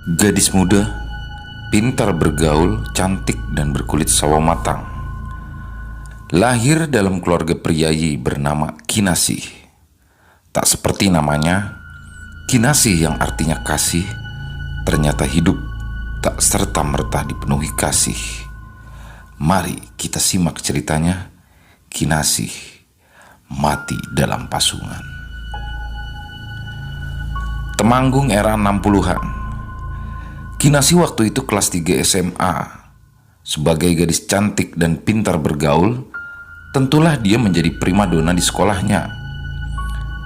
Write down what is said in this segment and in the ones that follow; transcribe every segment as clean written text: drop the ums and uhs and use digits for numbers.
Gadis muda, pintar bergaul, cantik dan berkulit sawo matang. Lahir dalam keluarga priayi bernama Kinasih. Tak seperti namanya, Kinasih yang artinya kasih, ternyata hidup tak serta-merta dipenuhi kasih. Mari kita simak ceritanya, Kinasih mati dalam pasungan. Temanggung era 60-an. Kinasih waktu itu kelas 3 SMA. Sebagai gadis cantik dan pintar bergaul, tentulah dia menjadi primadona di sekolahnya.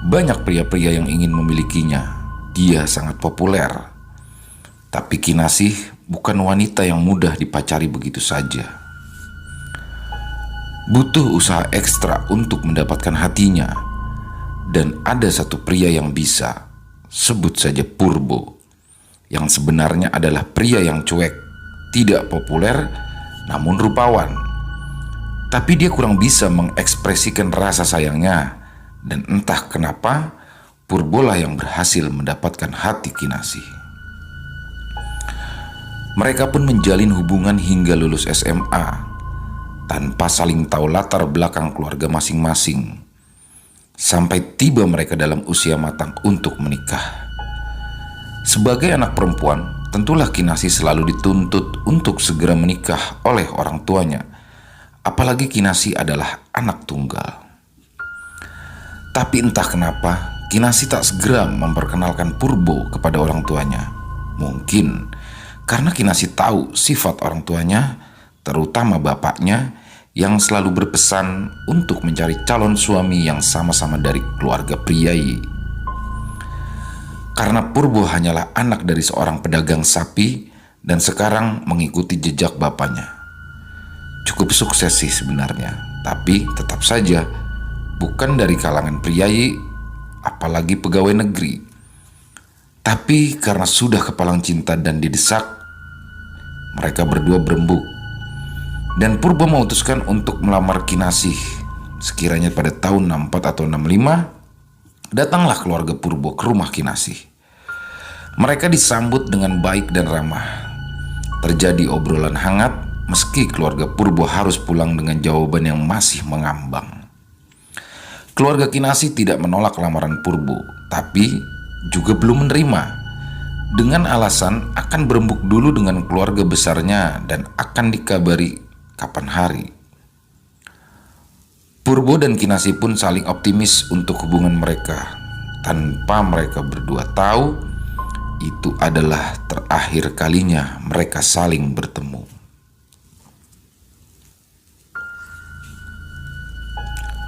Banyak pria-pria yang ingin memilikinya. Dia sangat populer. Tapi Kinasih bukan wanita yang mudah dipacari begitu saja. Butuh usaha ekstra untuk mendapatkan hatinya. Dan ada satu pria yang bisa, sebut saja Purbo, yang sebenarnya adalah pria yang cuek, tidak populer, namun rupawan. Tapi dia kurang bisa mengekspresikan rasa sayangnya, dan entah kenapa Purbolah yang berhasil mendapatkan hati Kinasih. Mereka pun menjalin hubungan hingga lulus SMA, tanpa saling tahu latar belakang keluarga masing-masing, sampai tiba mereka dalam usia matang untuk menikah. Sebagai anak perempuan, tentulah Kinasih selalu dituntut untuk segera menikah oleh orang tuanya. Apalagi Kinasih adalah anak tunggal. Tapi entah kenapa, Kinasih tak segera memperkenalkan Purbo kepada orang tuanya. Mungkin karena Kinasih tahu sifat orang tuanya, terutama bapaknya, yang selalu berpesan untuk mencari calon suami yang sama-sama dari keluarga priayi. Karena Purbo hanyalah anak dari seorang pedagang sapi dan sekarang mengikuti jejak bapaknya. Cukup sukses sih sebenarnya, tapi tetap saja bukan dari kalangan priayi, apalagi pegawai negeri. Tapi karena sudah kepalang cinta dan didesak, mereka berdua berembuk. Dan Purbo memutuskan untuk melamar Kinasih. Sekiranya pada tahun 64 atau 65, datanglah keluarga Purbo ke rumah Kinasih. Mereka disambut dengan baik dan ramah. Terjadi obrolan hangat meski keluarga Purbo harus pulang dengan jawaban yang masih mengambang. Keluarga Kinasih tidak menolak lamaran Purbo, tapi juga belum menerima, dengan alasan akan berembuk dulu dengan keluarga besarnya dan akan dikabari kapan hari. Purbo dan Kinasih pun saling optimis untuk hubungan mereka, tanpa mereka berdua tahu itu adalah terakhir kalinya mereka saling bertemu.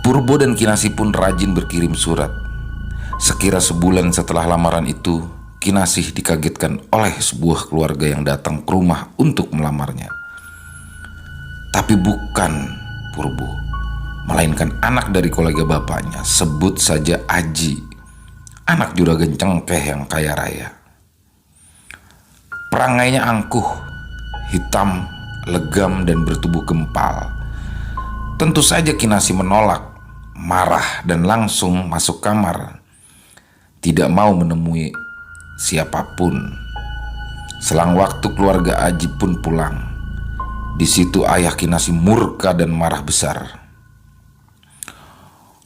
Purbo dan Kinasih pun rajin berkirim surat. Sekira sebulan setelah lamaran itu, Kinasih dikagetkan oleh sebuah keluarga yang datang ke rumah untuk melamarnya. Tapi bukan Purbo, melainkan anak dari kolega bapaknya, sebut saja Aji, anak juragan cengkeh yang kaya raya. Perangainya angkuh, hitam, legam dan bertubuh gempal. Tentu saja Kinasih menolak, marah dan langsung masuk kamar. Tidak mau menemui siapapun. Selang waktu keluarga Aji pun pulang. Di situ ayah Kinasih murka dan marah besar.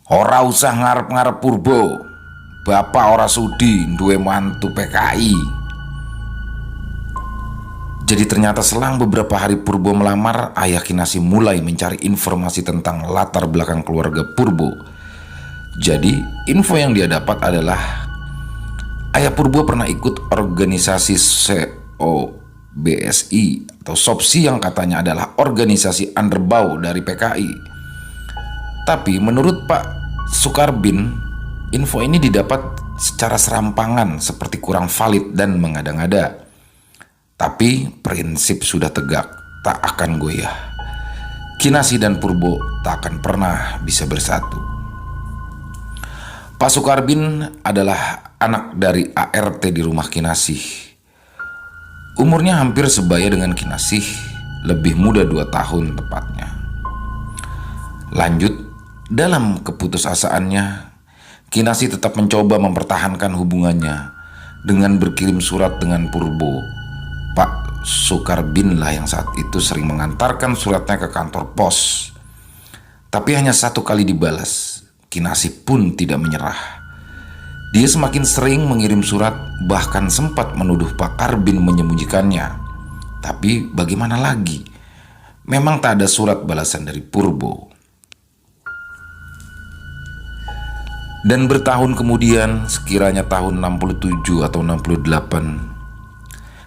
Ora usah ngarep-ngarep Purbo, bapak ora sudi duwe mantu PKI. Jadi ternyata selang beberapa hari Purbo melamar, ayah Kinasih mulai mencari informasi tentang latar belakang keluarga Purbo. Jadi info yang dia dapat adalah ayah Purbo pernah ikut organisasi COBSI atau SOPSI yang katanya adalah organisasi underbau dari PKI. Tapi menurut Pak Sukarbin, info ini didapat secara serampangan seperti kurang valid dan mengada-ngada. Tapi prinsip sudah tegak, tak akan goyah. Kinasih dan Purbo tak akan pernah bisa bersatu. Pak Sukarbin adalah anak dari ART di rumah Kinasih. Umurnya hampir sebaya dengan Kinasih, lebih muda 2 tahun tepatnya. Lanjut, dalam keputusasaannya, Kinasih tetap mencoba mempertahankan hubungannya dengan berkirim surat dengan Purbo. Pak Sukarbin lah yang saat itu sering mengantarkan suratnya ke kantor pos. Tapi hanya satu kali dibalas. Kinasih pun tidak menyerah. Dia semakin sering mengirim surat, bahkan sempat menuduh Pak Karbin menyembunyikannya. Tapi bagaimana lagi? Memang tak ada surat balasan dari Purbo. Dan bertahun kemudian, sekiranya tahun 67 atau 68,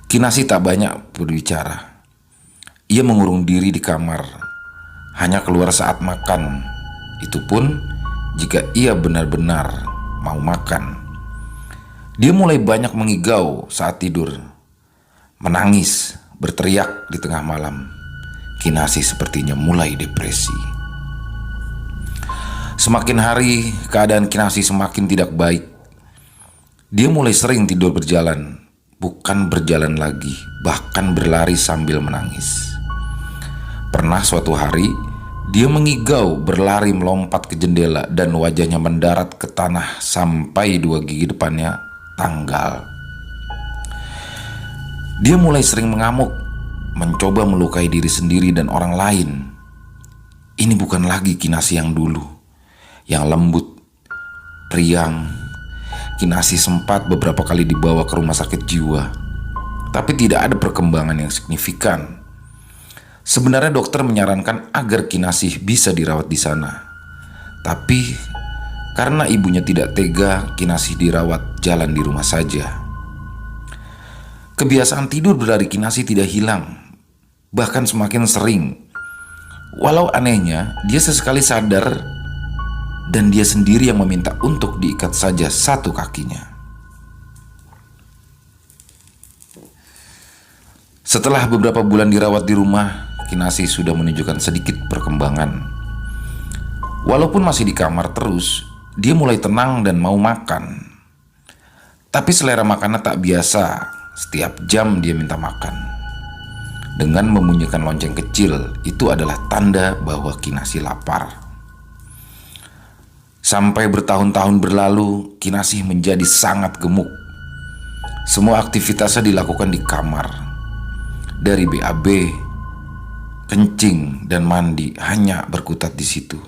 Kinasih tak banyak berbicara. Ia mengurung diri di kamar, hanya keluar saat makan. Itu pun jika ia benar-benar mau makan. Dia mulai banyak mengigau saat tidur, menangis, berteriak di tengah malam. Kinasih sepertinya mulai depresi. Semakin hari, keadaan Kinasih semakin tidak baik. Dia mulai sering tidur berjalan, bukan berjalan lagi, bahkan berlari sambil menangis. Pernah suatu hari, dia mengigau berlari melompat ke jendela dan wajahnya mendarat ke tanah sampai 2 gigi depannya tanggal. Dia mulai sering mengamuk, mencoba melukai diri sendiri dan orang lain. Ini bukan lagi Kinasih yang dulu, yang lembut, riang. Kinasih sempat beberapa kali dibawa ke rumah sakit jiwa, tapi tidak ada perkembangan yang signifikan. Sebenarnya dokter menyarankan agar Kinasih bisa dirawat di sana, tapi karena ibunya tidak tega, Kinasih dirawat jalan di rumah saja. Kebiasaan tidur berlari Kinasih tidak hilang, bahkan semakin sering. Walau anehnya, dia sesekali sadar dan dia sendiri yang meminta untuk diikat saja satu kakinya. Setelah beberapa bulan dirawat di rumah, Kinasih sudah menunjukkan sedikit perkembangan. Walaupun masih di kamar terus, dia mulai tenang dan mau makan. Tapi selera makannya tak biasa. Setiap jam dia minta makan. Dengan membunyikan lonceng kecil, itu adalah tanda bahwa Kinasih lapar. Sampai bertahun-tahun berlalu, Kinasih menjadi sangat gemuk. Semua aktivitasnya dilakukan di kamar. Dari BAB, kencing, dan mandi hanya berkutat di situ.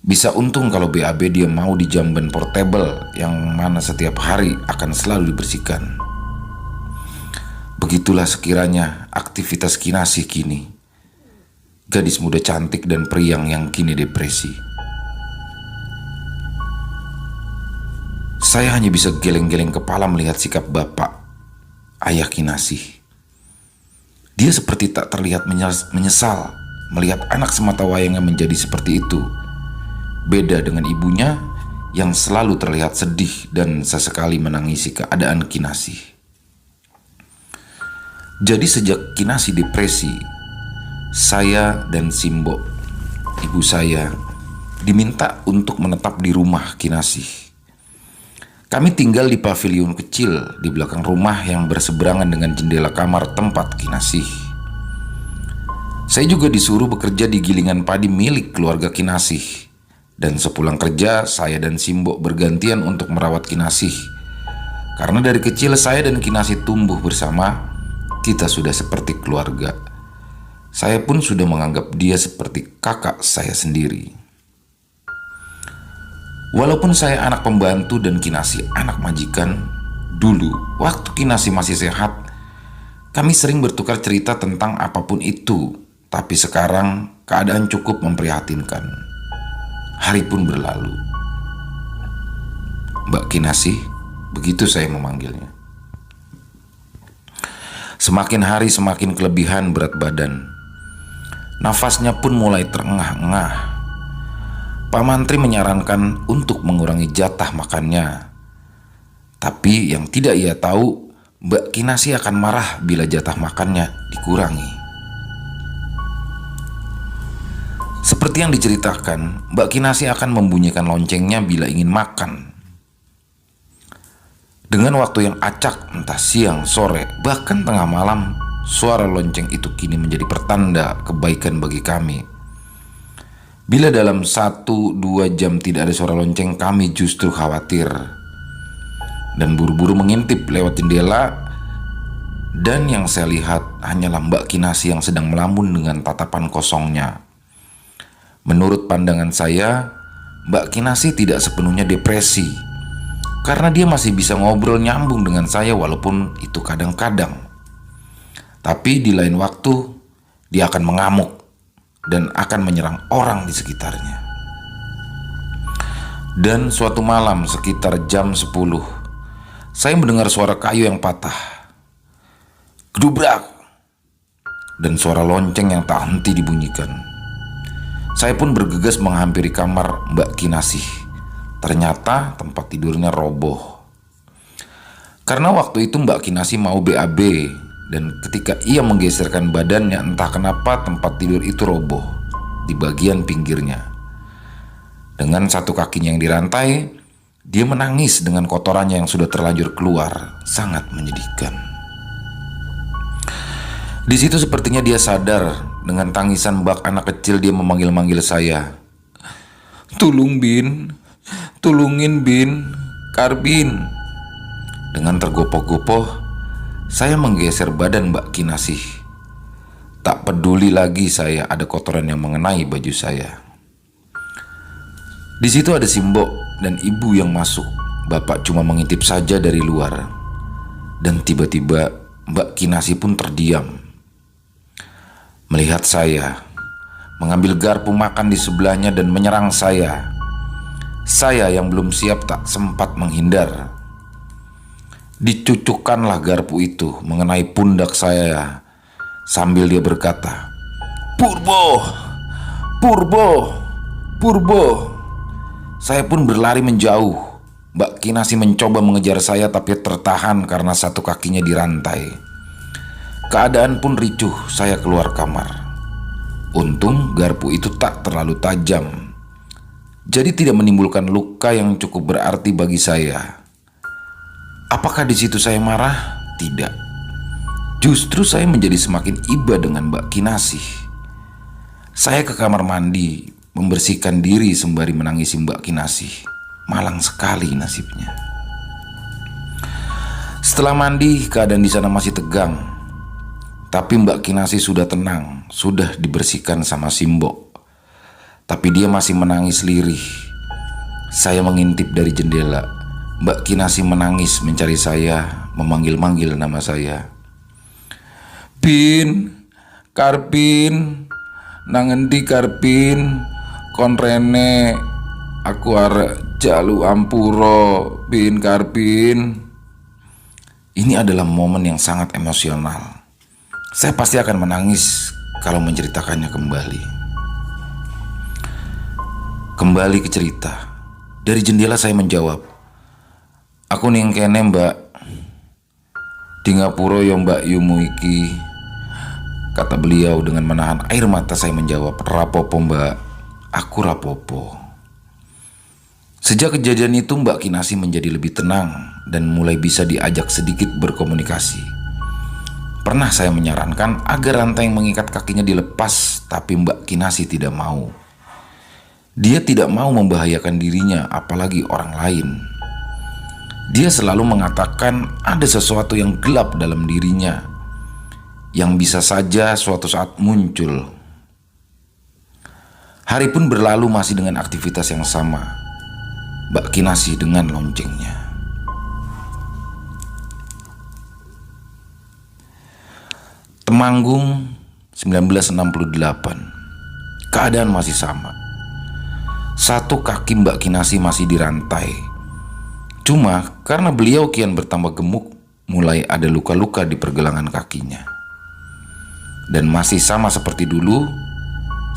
Bisa untung kalau BAB dia mau di jamban portable yang mana setiap hari akan selalu dibersihkan. Begitulah sekiranya aktivitas Kinasih kini. Gadis muda cantik dan periang yang kini depresi. Saya hanya bisa geleng-geleng kepala melihat sikap bapak, ayah Kinasih. Dia seperti tak terlihat menyesal melihat anak sematawayangnya menjadi seperti itu. Beda dengan ibunya yang selalu terlihat sedih dan sesekali menangisi keadaan Kinasih. Jadi sejak Kinasih depresi, saya dan Simbo, ibu saya, diminta untuk menetap di rumah Kinasih. Kami tinggal di pavilion kecil di belakang rumah yang berseberangan dengan jendela kamar tempat Kinasih. Saya juga disuruh bekerja di gilingan padi milik keluarga Kinasih. Dan sepulang kerja, saya dan Simbo bergantian untuk merawat Kinasih. Karena dari kecil saya dan Kinasih tumbuh bersama, kita sudah seperti keluarga. Saya pun sudah menganggap dia seperti kakak saya sendiri. Walaupun saya anak pembantu dan Kinasih anak majikan, dulu waktu Kinasih masih sehat, kami sering bertukar cerita tentang apapun itu. Tapi sekarang keadaan cukup memprihatinkan. Hari pun berlalu. Mbak Kinasih, begitu saya memanggilnya. Semakin hari semakin kelebihan berat badan. Nafasnya pun mulai terengah-engah. Pak Mantri menyarankan untuk mengurangi jatah makannya. Tapi yang tidak ia tahu, Mbak Kinasih akan marah bila jatah makannya dikurangi. Seperti yang diceritakan, Mbak Kinasih akan membunyikan loncengnya bila ingin makan. Dengan waktu yang acak, entah siang, sore, bahkan tengah malam, suara lonceng itu kini menjadi pertanda kebaikan bagi kami. Bila dalam 1-2 jam tidak ada suara lonceng, kami justru khawatir. dan buru-buru mengintip lewat jendela, dan yang saya lihat hanyalah Mbak Kinasi yang sedang melamun dengan tatapan kosongnya. Menurut pandangan saya, Mbak Kinasi tidak sepenuhnya depresi, karena dia masih bisa ngobrol nyambung dengan saya walaupun itu kadang-kadang. Tapi di lain waktu, dia akan mengamuk dan akan menyerang orang di sekitarnya. Dan suatu malam sekitar jam 10, saya mendengar suara kayu yang patah, gedubrak, dan suara lonceng yang tak henti dibunyikan. Saya pun bergegas menghampiri kamar Mbak Kinasi. Ternyata tempat tidurnya roboh. Karena waktu itu Mbak Kinasi mau BAB, dan ketika ia menggeserkan badannya, entah kenapa tempat tidur itu roboh di bagian pinggirnya. Dengan satu kakinya yang dirantai, dia menangis dengan kotorannya yang sudah terlanjur keluar. Sangat menyedihkan. Di situ sepertinya dia sadar. Dengan tangisan bak anak kecil dia memanggil-manggil saya. "Tulung Bin, tulungin Bin, Karbin." Dengan tergopoh-gopoh, saya menggeser badan Mbak Kinasi. Tak peduli lagi saya ada kotoran yang mengenai baju saya. Di situ ada Simbok dan ibu yang masuk. Bapak cuma mengintip saja dari luar. Dan tiba-tiba Mbak Kinasi pun terdiam. Melihat saya, mengambil garpu makan di sebelahnya dan menyerang saya. Saya yang belum siap tak sempat menghindar. Dicucukkanlah garpu itu mengenai pundak saya sambil dia berkata, "Purbo, Purbo, Purbo." Saya pun berlari menjauh. Mbak Kinasi mencoba mengejar saya tapi tertahan karena satu kakinya dirantai. Keadaan pun ricuh, saya keluar kamar. Untung garpu itu tak terlalu tajam, jadi tidak menimbulkan luka yang cukup berarti bagi saya. Apakah di situ saya marah? Tidak. Justru saya menjadi semakin iba dengan Mbak Kinasi. Saya ke kamar mandi, membersihkan diri sembari menangisi Mbak Kinasi. Malang sekali nasibnya. Setelah mandi, keadaan di sana masih tegang. Tapi Mbak Kinasi sudah tenang, sudah dibersihkan sama Simbok. Tapi dia masih menangis lirih. Saya mengintip dari jendela. Mbak Kinasi menangis mencari saya, memanggil-manggil nama saya. "Bin, Karpin, nangendi Karpin, konrene, aku arek jalu ampuro, Bin Karpin." Ini adalah momen yang sangat emosional. Saya pasti akan menangis kalau menceritakannya kembali. Kembali ke cerita. Dari jendela saya menjawab, "Aku ning kene Mbak, di ngapura ya Mbak yumu iki," kata beliau dengan menahan air mata. Saya menjawab, "Rapopo Mbak, aku rapopo." Sejak kejadian itu Mbak Kinasi menjadi lebih tenang dan mulai bisa diajak sedikit berkomunikasi. Pernah saya menyarankan agar rantai yang mengikat kakinya dilepas, tapi Mbak Kinasi tidak mau. Dia tidak mau membahayakan dirinya, apalagi orang lain. Dia selalu mengatakan ada sesuatu yang gelap dalam dirinya, yang bisa saja suatu saat muncul. Hari pun berlalu masih dengan aktivitas yang sama. Mbak Kinasi dengan loncengnya. Temanggung 1968. Keadaan masih sama. Satu kaki Mbak Kinasi masih dirantai. Cuma karena beliau kian bertambah gemuk, mulai ada luka-luka di pergelangan kakinya. Dan masih sama seperti dulu,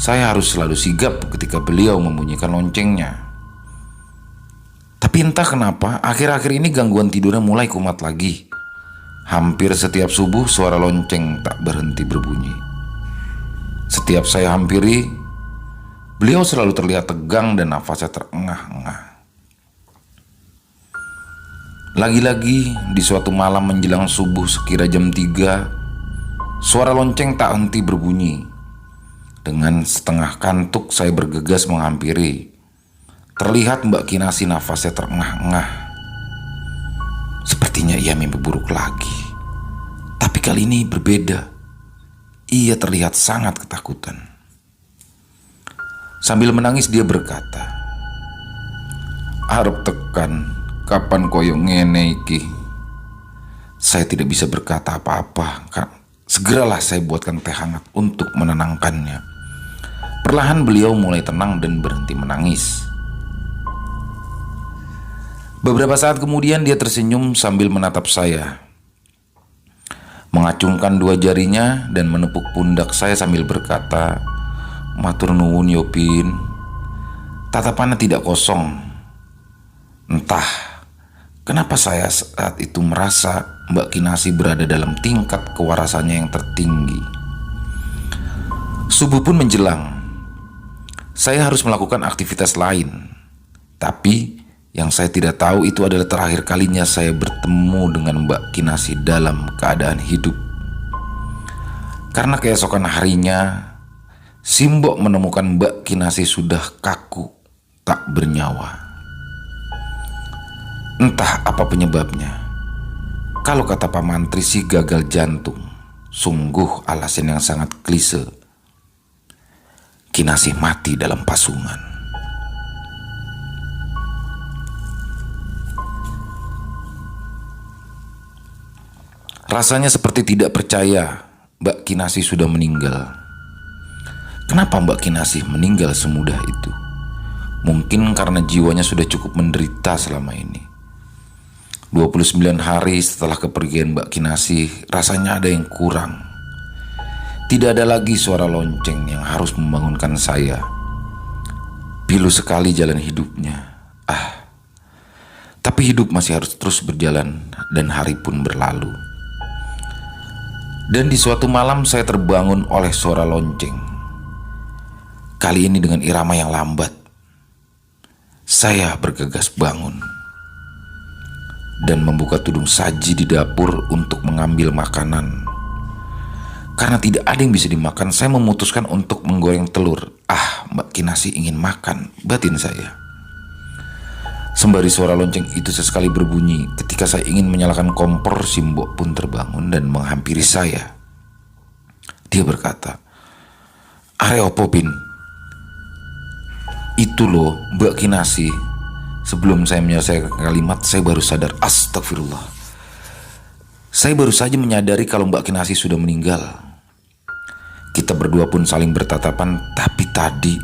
saya harus selalu sigap ketika beliau membunyikan loncengnya. Tapi entah kenapa, akhir-akhir ini gangguan tidurnya mulai kumat lagi. Hampir setiap subuh suara lonceng tak berhenti berbunyi. Setiap saya hampiri, beliau selalu terlihat tegang dan nafasnya terengah-engah. Lagi-lagi di suatu malam menjelang subuh sekira jam 3, suara lonceng tak henti berbunyi. Dengan setengah kantuk saya bergegas menghampiri. Terlihat Mbak Kinasi nafasnya terengah-engah. Sepertinya ia mimpi buruk lagi. Tapi kali ini berbeda. Ia terlihat sangat ketakutan. Sambil menangis dia berkata, "Arep tekan, kapan koyo ngene iki?" Saya tidak bisa berkata apa-apa. Segeralah saya buatkan teh hangat untuk menenangkannya. Perlahan beliau mulai tenang dan berhenti menangis. Beberapa saat kemudian dia tersenyum sambil menatap saya, mengacungkan dua jarinya dan menepuk pundak saya sambil berkata, "Matur nuwun Yopin." Tatapannya tidak kosong. Entah kenapa saya saat itu merasa Mbak Kinasi berada dalam tingkat kewarasannya yang tertinggi. Subuh pun menjelang. Saya harus melakukan aktivitas lain. Tapi yang saya tidak tahu itu adalah terakhir kalinya saya bertemu dengan Mbak Kinasi dalam keadaan hidup. Karena keesokan harinya, Simbok menemukan Mbak Kinasi sudah kaku, tak bernyawa. Entah apa penyebabnya. Kalau kata Pak Mantri sih gagal jantung. Sungguh alasan yang sangat klise. Kinasi mati dalam pasungan. Rasanya seperti tidak percaya Mbak Kinasi sudah meninggal. Kenapa Mbak Kinasi meninggal semudah itu? Mungkin karena jiwanya sudah cukup menderita selama ini. 29 hari setelah kepergian Mbak Kinasi, rasanya ada yang kurang. Tidak ada lagi suara lonceng yang harus membangunkan saya. Pilu sekali jalan hidupnya. Tapi hidup masih harus terus berjalan dan hari pun berlalu. Dan di suatu malam saya terbangun oleh suara lonceng. Kali ini dengan irama yang lambat. Saya bergegas bangun dan membuka tudung saji di dapur untuk mengambil makanan. Karena tidak ada yang bisa dimakan, saya memutuskan untuk menggoreng telur. Mbak Kinasi ingin makan, batin saya. Sembari suara lonceng itu sesekali berbunyi, ketika saya ingin menyalakan kompor, Simbok pun terbangun dan menghampiri saya. Dia berkata, "Are opo Bin?" "Itu loh Mbak Kinasi." Sebelum saya menyelesaikan kalimat, saya baru sadar, astagfirullah. Saya baru saja menyadari kalau Mbak Kinasi sudah meninggal. Kita berdua pun saling bertatapan, tapi tadi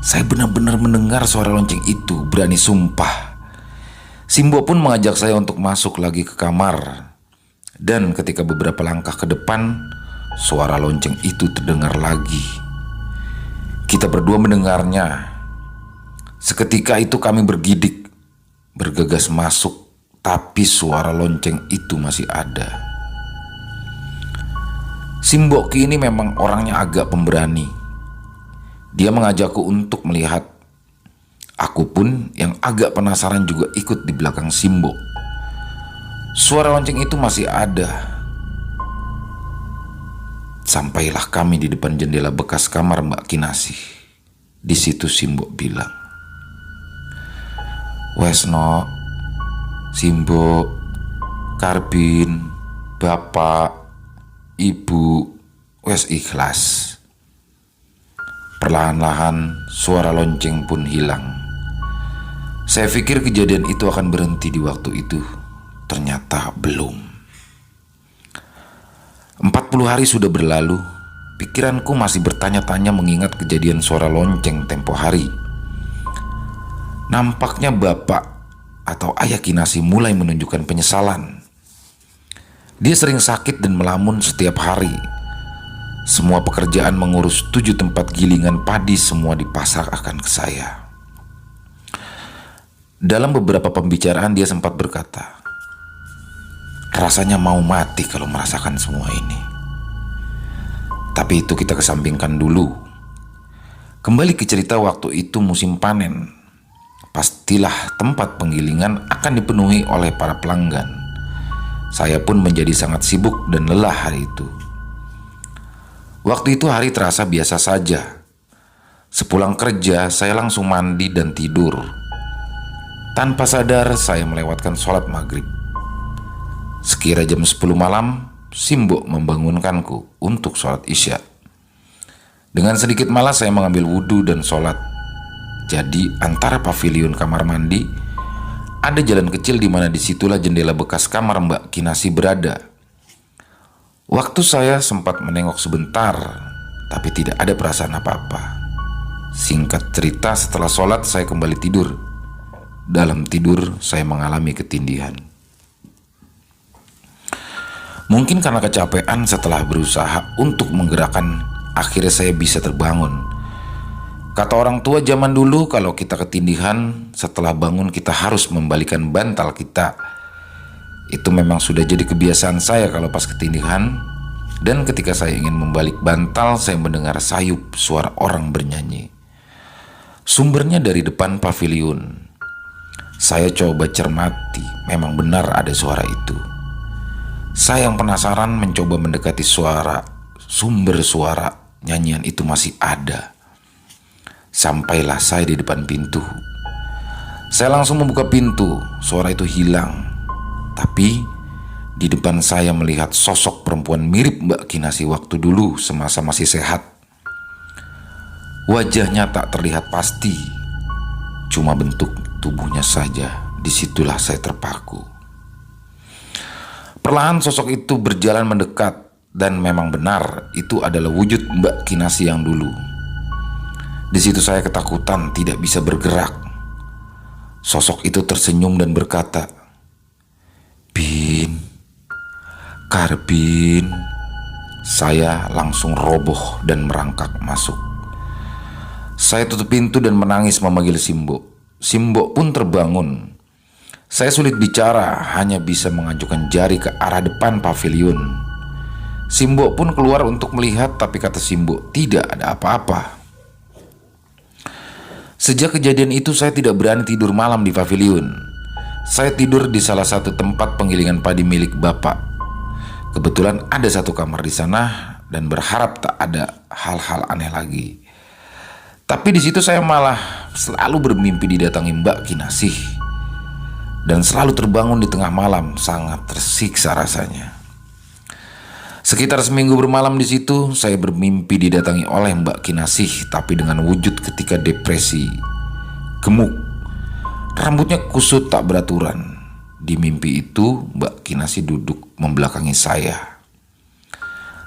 saya benar-benar mendengar suara lonceng itu, berani sumpah. Simbo pun mengajak saya untuk masuk lagi ke kamar. Dan ketika beberapa langkah ke depan, suara lonceng itu terdengar lagi. Kita berdua mendengarnya. Seketika itu kami bergidik, bergegas masuk, tapi suara lonceng itu masih ada. Simbok ini memang orangnya agak pemberani. Dia mengajakku untuk melihat. Aku pun yang agak penasaran juga ikut di belakang Simbok. Suara lonceng itu masih ada. Sampailah kami di depan jendela bekas kamar Mbak Kinasi. Di situ Simbok bilang, "Wesno, Simbok, Karbin, Bapak, Ibu, wes ikhlas." Perlahan-lahan suara lonceng pun hilang. Saya pikir kejadian itu akan berhenti di waktu itu. Ternyata belum. 40 hari sudah berlalu. Pikiranku masih bertanya-tanya mengingat kejadian suara lonceng tempo hari. Nampaknya bapak atau ayah Kinasi mulai menunjukkan penyesalan. Dia sering sakit dan melamun setiap hari. Semua pekerjaan mengurus 7 tempat gilingan padi semua dipasrahkan ke saya. Dalam beberapa pembicaraan dia sempat berkata, "Rasanya mau mati kalau merasakan semua ini." Tapi itu kita kesampingkan dulu. Kembali ke cerita waktu itu musim panen. Pastilah tempat penggilingan akan dipenuhi oleh para pelanggan. Saya pun menjadi sangat sibuk dan lelah hari itu. Waktu itu hari terasa biasa saja. Sepulang kerja, saya langsung mandi dan tidur. Tanpa sadar, saya melewatkan sholat maghrib. Sekira jam 10 malam, Simbo membangunkanku untuk sholat Isya. Dengan sedikit malas saya mengambil wudhu dan sholat. Jadi antara pavilion kamar mandi ada jalan kecil di mana disitulah jendela bekas kamar Mbak Kinasi berada. Waktu saya sempat menengok sebentar, tapi tidak ada perasaan apa-apa. Singkat cerita, setelah sholat saya kembali tidur. Dalam tidur saya mengalami ketindihan. Mungkin karena kecapean setelah berusaha untuk menggerakkan, akhirnya saya bisa terbangun. Kata orang tua zaman dulu, kalau kita ketindihan, setelah bangun kita harus membalikan bantal kita. Itu memang sudah jadi kebiasaan saya kalau pas ketindihan. Dan ketika saya ingin membalik bantal, saya mendengar sayup suara orang bernyanyi. Sumbernya dari depan pavilion. Saya coba cermati, memang benar ada suara itu. Saya yang penasaran mencoba mendekati sumber suara nyanyian itu masih ada. Sampailah saya di depan pintu. Saya langsung membuka pintu, suara itu hilang. Tapi di depan saya melihat sosok perempuan mirip Mbak Kinasi waktu dulu semasa masih sehat. Wajahnya tak terlihat pasti, cuma bentuk tubuhnya saja. Disitulah saya terpaku. Perlahan sosok itu berjalan mendekat, dan memang benar itu adalah wujud Mbak Kinasi yang dulu. Di situ saya ketakutan, tidak bisa bergerak. Sosok itu tersenyum dan berkata, "Bin, Karbin." Saya langsung roboh dan merangkak masuk. Saya tutup pintu dan menangis memanggil Simbo. Simbo pun terbangun. Saya sulit bicara, hanya bisa mengajukan jari ke arah depan pavilion. Simbo pun keluar untuk melihat, tapi kata Simbo, tidak ada apa-apa. Sejak kejadian itu saya tidak berani tidur malam di pavilion. Saya tidur di salah satu tempat penggilingan padi milik bapak. Kebetulan ada satu kamar di sana dan berharap tak ada hal-hal aneh lagi. Tapi di situ saya malah selalu bermimpi didatangi Mbak Kinasih. Dan selalu terbangun di tengah malam, sangat tersiksa rasanya. Sekitar seminggu bermalam di situ, saya bermimpi didatangi oleh Mbak Kinasih, tapi dengan wujud ketika depresi, gemuk, rambutnya kusut tak beraturan. Di mimpi itu, Mbak Kinasih duduk membelakangi saya.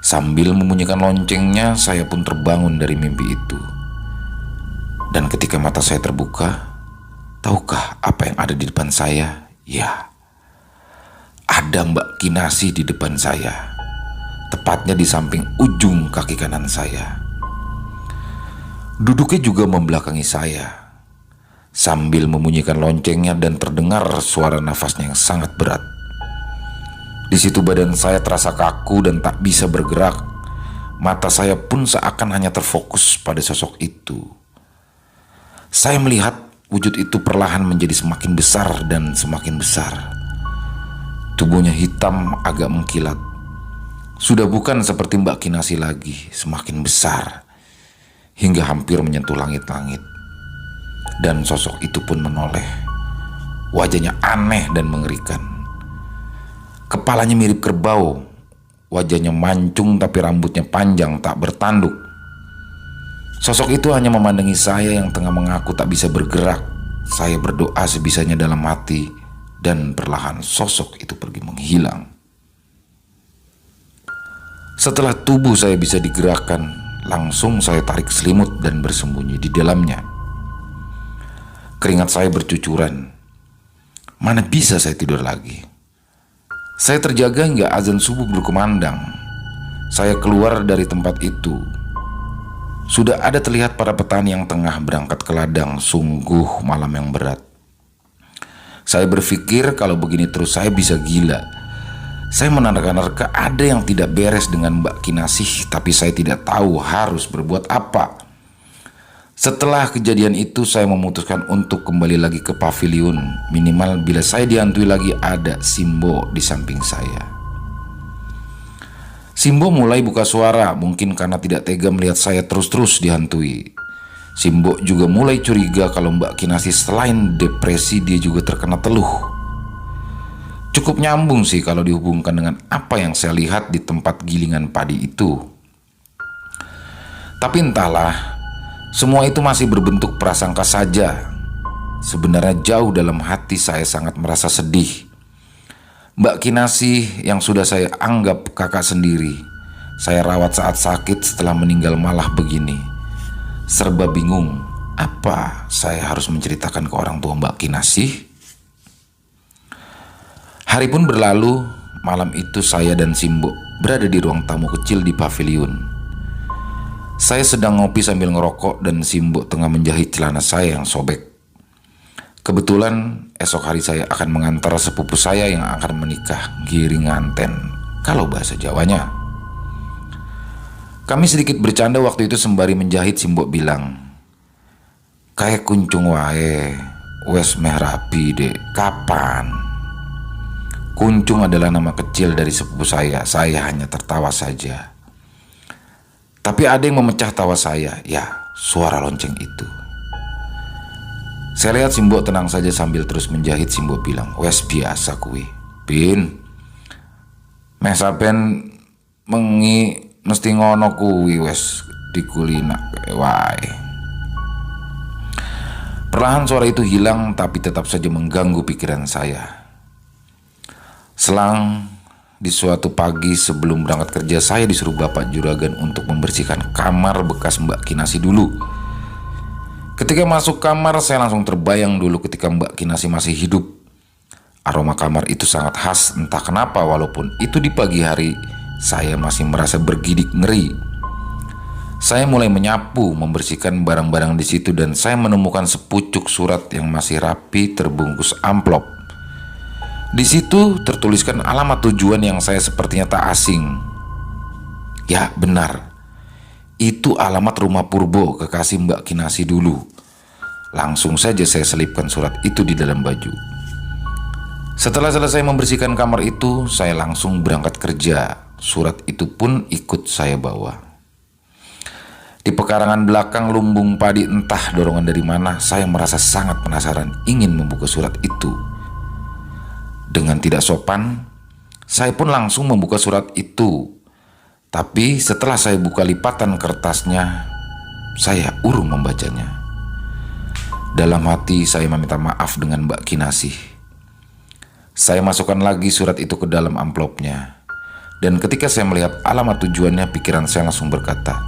Sambil membunyikan loncengnya, saya pun terbangun dari mimpi itu. Dan ketika mata saya terbuka, tahukah apa yang ada di depan saya? Ya, ada Mbak Kinasih di depan saya, tepatnya di samping ujung kaki kanan saya. Duduknya juga membelakangi saya, sambil membunyikan loncengnya dan terdengar suara nafasnya yang sangat berat. Di situ badan saya terasa kaku dan tak bisa bergerak. Mata saya pun seakan hanya terfokus pada sosok itu. Saya melihat wujud itu perlahan menjadi semakin besar dan semakin besar. Tubuhnya hitam agak mengkilat. Sudah bukan seperti Mbak Kinasih lagi, semakin besar, hingga hampir menyentuh langit-langit. Dan sosok itu pun menoleh. Wajahnya aneh dan mengerikan. Kepalanya mirip kerbau. Wajahnya mancung tapi rambutnya panjang tak bertanduk. Sosok itu hanya memandangi saya yang tengah mengaku tak bisa bergerak. Saya berdoa sebisanya dalam hati, dan perlahan sosok itu pergi menghilang. Setelah tubuh saya bisa digerakkan, langsung saya tarik selimut dan bersembunyi di dalamnya. Keringat saya bercucuran. Mana bisa saya tidur lagi? Saya terjaga hingga azan subuh berkumandang. Saya keluar dari tempat itu. Sudah ada terlihat para petani yang tengah berangkat ke ladang. Sungguh malam yang berat. Saya berpikir kalau begini terus saya bisa gila. Saya menerka-nerka ada yang tidak beres dengan Mbak Kinasih, tapi saya tidak tahu harus berbuat apa. Setelah kejadian itu saya memutuskan untuk kembali lagi ke pavilion. Minimal bila saya dihantui lagi ada Simbo di samping saya. Simbo mulai buka suara, mungkin karena tidak tega melihat saya terus-terus dihantui. Simbo juga mulai curiga kalau Mbak Kinasih selain depresi dia juga terkena teluh. Cukup nyambung sih kalau dihubungkan dengan apa yang saya lihat di tempat gilingan padi itu. Tapi entahlah, semua itu masih berbentuk prasangka saja. Sebenarnya jauh dalam hati saya sangat merasa sedih. Mbak Kinasih yang sudah saya anggap kakak sendiri, saya rawat saat sakit setelah meninggal malah begini. Serba bingung, apa saya harus menceritakan ke orang tua Mbak Kinasih? Hari pun berlalu, malam itu saya dan Simbo berada di ruang tamu kecil di pavilion. Saya sedang ngopi sambil ngerokok dan Simbo tengah menjahit celana saya yang sobek. Kebetulan esok hari saya akan mengantar sepupu saya yang akan menikah, giring nganten kalau bahasa Jawanya. Kami sedikit bercanda waktu itu sembari menjahit. Simbo bilang, "Kayak kuncung wae, wes meh rapi dek, kapan?" Kuncung adalah nama kecil dari sepupu saya hanya tertawa saja. Tapi ada yang memecah tawa saya, ya suara lonceng itu. Saya lihat Simbo tenang saja sambil terus menjahit. Simbo bilang, "Wes biasa kuwi, Bin. Meh saben mengi mesti ngono kuwi wes dikulinak wae." Perlahan suara itu hilang tapi tetap saja mengganggu pikiran saya. Selang di suatu pagi sebelum berangkat kerja, saya disuruh Bapak Juragan untuk membersihkan kamar bekas Mbak Kinasih dulu. Ketika masuk kamar, saya langsung terbayang dulu ketika Mbak Kinasih masih hidup. Aroma kamar itu sangat khas, entah kenapa walaupun itu di pagi hari, saya masih merasa bergidik ngeri. Saya mulai menyapu, membersihkan barang-barang di situ dan saya menemukan sepucuk surat yang masih rapi terbungkus amplop. Di situ tertuliskan alamat tujuan yang saya sepertinya tak asing. Ya benar, itu alamat rumah Purbo, kekasih Mbak Kinasih dulu. Langsung saja saya selipkan surat itu di dalam baju. Setelah selesai membersihkan kamar itu, saya langsung berangkat kerja. Surat itu pun ikut saya bawa. Di pekarangan belakang lumbung padi, entah dorongan dari mana, saya merasa sangat penasaran ingin membuka surat itu. Dengan tidak sopan, saya pun langsung membuka surat itu. Tapi setelah saya buka lipatan kertasnya, saya urung membacanya. Dalam hati saya meminta maaf dengan Mbak Kinasih. Saya masukkan lagi surat itu ke dalam amplopnya. Dan ketika saya melihat alamat tujuannya, pikiran saya langsung berkata,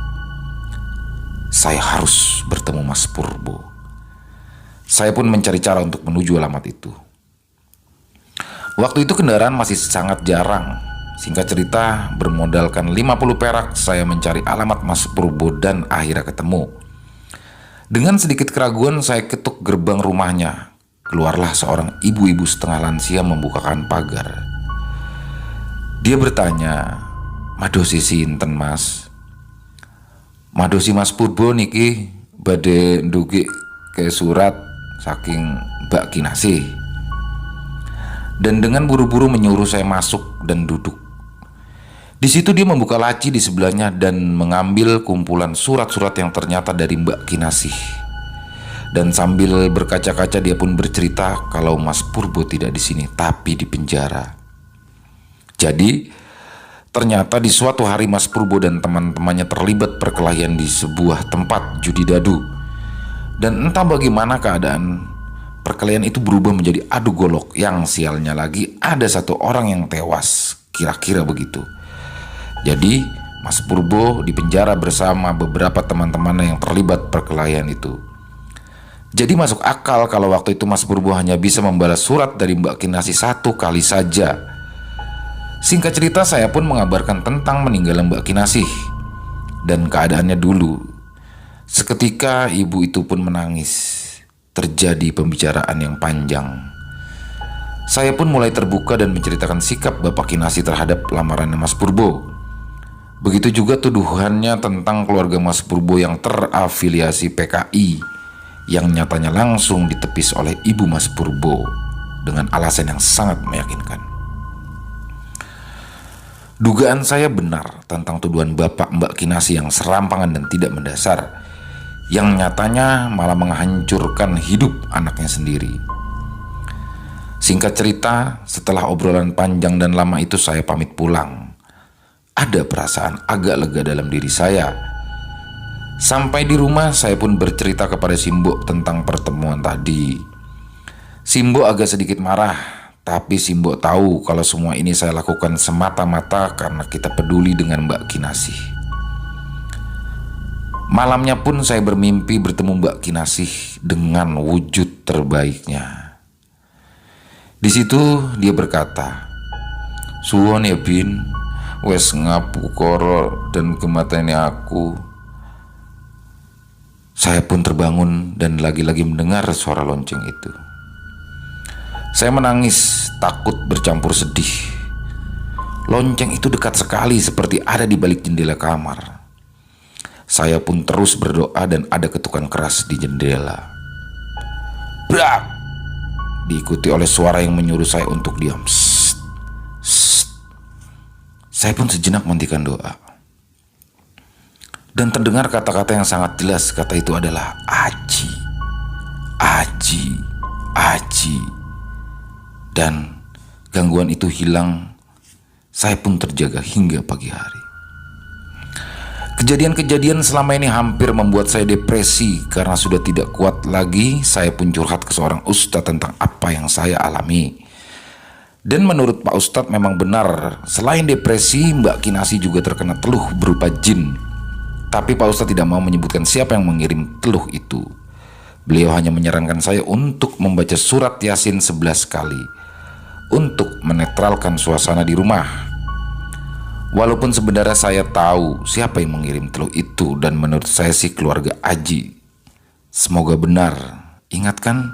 saya harus bertemu Mas Purbo. Saya pun mencari cara untuk menuju alamat itu. Waktu itu kendaraan masih sangat jarang. Singkat cerita, bermodalkan 50 perak, saya mencari alamat Mas Purbo dan akhirnya ketemu. Dengan sedikit keraguan, saya ketuk gerbang rumahnya. Keluarlah seorang ibu-ibu setengah lansia membukakan pagar. Dia bertanya, "Madosi sinten Mas?" "Madosi Mas Purbo niki badhe ndugi ke surat saking Mbak Kinasih." Dan dengan buru-buru menyuruh saya masuk dan duduk. Di situ dia membuka laci di sebelahnya dan mengambil kumpulan surat-surat yang ternyata dari Mbak Kinasih. Dan sambil berkaca-kaca dia pun bercerita kalau Mas Purbo tidak di sini tapi di penjara. Jadi ternyata di suatu hari Mas Purbo dan teman-temannya terlibat perkelahian di sebuah tempat judi dadu. Dan entah bagaimana keadaan, perkelahian itu berubah menjadi adu golok, yang sialnya lagi ada satu orang yang tewas, kira-kira begitu. Jadi Mas Purbo dipenjara bersama beberapa teman-temannya yang terlibat perkelahian itu. Jadi masuk akal kalau waktu itu Mas Purbo hanya bisa membalas surat dari Mbak Kinasih satu kali saja. Singkat cerita, saya pun mengabarkan tentang meninggalnya Mbak Kinasih dan keadaannya dulu. Seketika ibu itu pun menangis. Terjadi pembicaraan yang panjang. Saya pun mulai terbuka dan menceritakan sikap Bapak Kinasih terhadap lamarannya Mas Purbo. Begitu juga tuduhannya tentang keluarga Mas Purbo yang terafiliasi PKI, yang nyatanya langsung ditepis oleh ibu Mas Purbo dengan alasan yang sangat meyakinkan. Dugaan saya benar tentang tuduhan Bapak Mbak Kinasih yang serampangan dan tidak mendasar, yang nyatanya malah menghancurkan hidup anaknya sendiri. Singkat cerita, setelah obrolan panjang dan lama itu saya pamit pulang. Ada perasaan agak lega dalam diri saya. Sampai di rumah saya pun bercerita kepada Simbo tentang pertemuan tadi. Simbo agak sedikit marah, tapi Simbo tahu kalau semua ini saya lakukan semata-mata karena kita peduli dengan Mbak Kinasih. Malamnya pun saya bermimpi bertemu Mbak Kinasih dengan wujud terbaiknya. Di situ dia berkata, "Suwon ya Bin, wes ngapukara dan kemateni aku." Saya pun terbangun dan lagi-lagi mendengar suara lonceng itu. Saya menangis, takut bercampur sedih. Lonceng itu dekat sekali, seperti ada di balik jendela kamar. Saya pun terus berdoa dan ada ketukan keras di jendela. Brak! Diikuti oleh suara yang menyuruh saya untuk diam. Sst, sst. Saya pun sejenak menghentikan doa. Dan terdengar kata-kata yang sangat jelas. Kata itu adalah Aji, Aji, Aji. Dan gangguan itu hilang. Saya pun terjaga hingga pagi hari. Kejadian-kejadian selama ini hampir membuat saya depresi karena sudah tidak kuat lagi. Saya pun curhat ke seorang ustadz tentang apa yang saya alami. Dan menurut Pak Ustadz memang benar, selain depresi, Mbak Kinasih juga terkena teluh berupa jin. Tapi Pak Ustadz tidak mau menyebutkan siapa yang mengirim teluh itu. Beliau hanya menyarankan saya untuk membaca surat Yasin 11 kali untuk menetralkan suasana di rumah. Walaupun sebenarnya saya tahu siapa yang mengirim teluh itu, dan menurut saya sih keluarga Aji. Semoga benar. Ingat kan,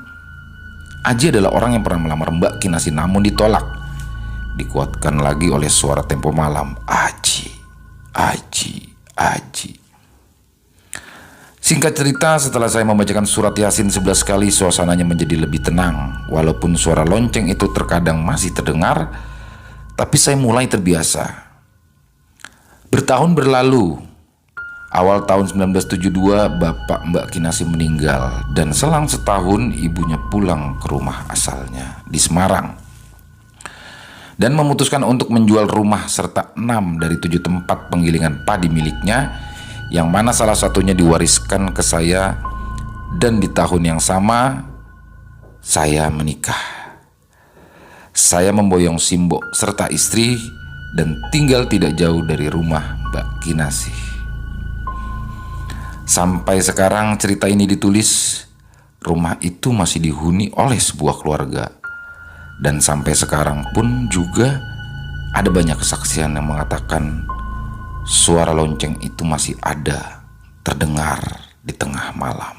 Aji adalah orang yang pernah melamar Mbak Kinasih namun ditolak. Dikuatkan lagi oleh suara tempo malam, Aji, Aji, Aji. Singkat cerita, setelah saya membacakan surat Yasin 11 kali, suasananya menjadi lebih tenang. Walaupun suara lonceng itu terkadang masih terdengar, tapi saya mulai terbiasa. Bertahun berlalu, awal tahun 1972 Bapak Mbak Kinasih meninggal, dan selang setahun ibunya pulang ke rumah asalnya di Semarang dan memutuskan untuk menjual rumah serta 6 dari 7 tempat penggilingan padi miliknya, yang mana salah satunya diwariskan ke saya. Dan di tahun yang sama saya menikah. Saya memboyong Simbo serta istri dan tinggal tidak jauh dari rumah Mbak Kinasih. Sampai sekarang cerita ini ditulis, rumah itu masih dihuni oleh sebuah keluarga. Dan sampai sekarang pun juga ada banyak kesaksian yang mengatakan suara lonceng itu masih ada terdengar di tengah malam.